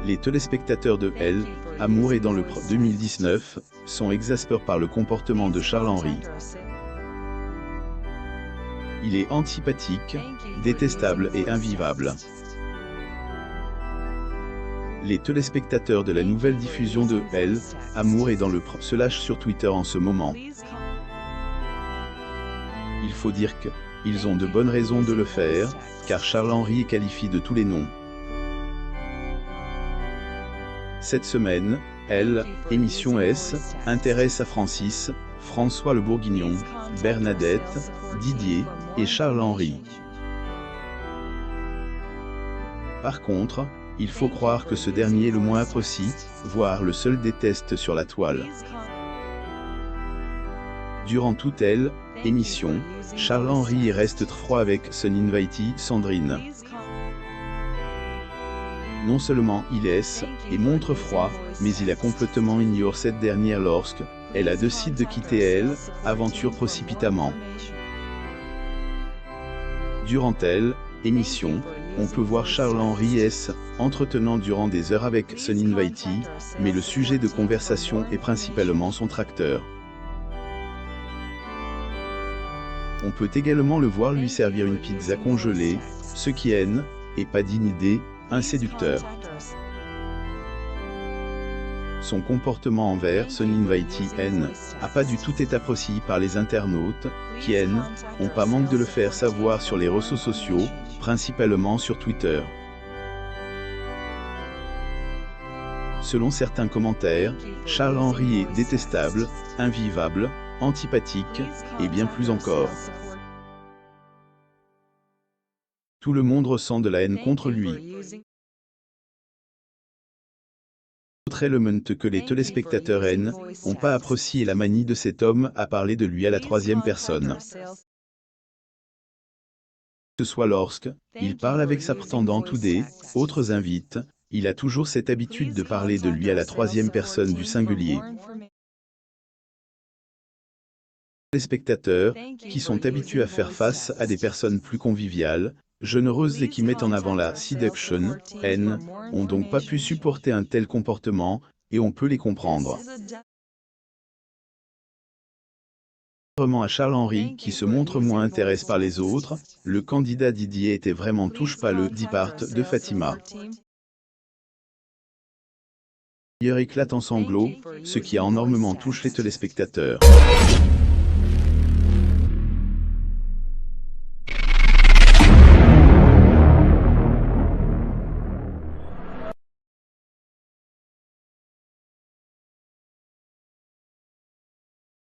Les téléspectateurs de Elle, Amour et dans le 2019, sont exaspérés par le comportement de Charles-Henri. Il est antipathique, détestable et invivable. Les téléspectateurs de la nouvelle diffusion de Elle, Amour et dans le se lâchent sur Twitter en ce moment. Il faut dire qu'ils ont de bonnes raisons de le faire, car Charles-Henri est qualifié de tous les noms. Cette semaine, Elle, émission S, intéresse à Francis, François le Bourguignon, Bernadette, Didier et Charles-Henri. Par contre, il faut croire que ce dernier est le moins apprécié, voire le seul déteste sur la toile. Durant toute Elle, émission, Charles-Henri reste froid avec son invitée Sandrine. Non seulement il laisse et montre froid, mais il a complètement ignoré cette dernière lorsque elle a décidé de quitter Elle, aventure précipitamment. Durant Elle, émission, on peut voir Charles-Henri entretenant durant des heures avec son invitée, mais le sujet de conversation est principalement son tracteur. On peut également le voir lui servir une pizza congelée, ce qui est pas d'une idée, un séducteur. Son comportement envers son invitée a pas du tout été apprécié par les internautes, qui ont pas manqué de le faire savoir sur les réseaux sociaux, principalement sur Twitter. Selon certains commentaires, Charles-Henri est détestable, invivable, antipathique, et bien plus encore. Tout le monde ressent de la haine contre lui. Autre élément que les téléspectateurs n'ont pas apprécié la manie de cet homme à parler de lui à la troisième personne. Que ce soit lorsqu'il parle avec sa prétendante ou des autres invités, il a toujours cette habitude de parler de lui à la troisième personne du singulier. Les spectateurs, qui sont habitués à faire face à des personnes plus conviviales, généreuses et qui mettent en avant la séduction, ont donc pas pu supporter un tel comportement, et on peut les comprendre. Contrairement à Charles-Henri, qui se montre moins intéressé par les autres, le candidat Didier était vraiment touche pas le départ de Fatima. Il éclate en sanglots, ce qui a énormément touché les téléspectateurs.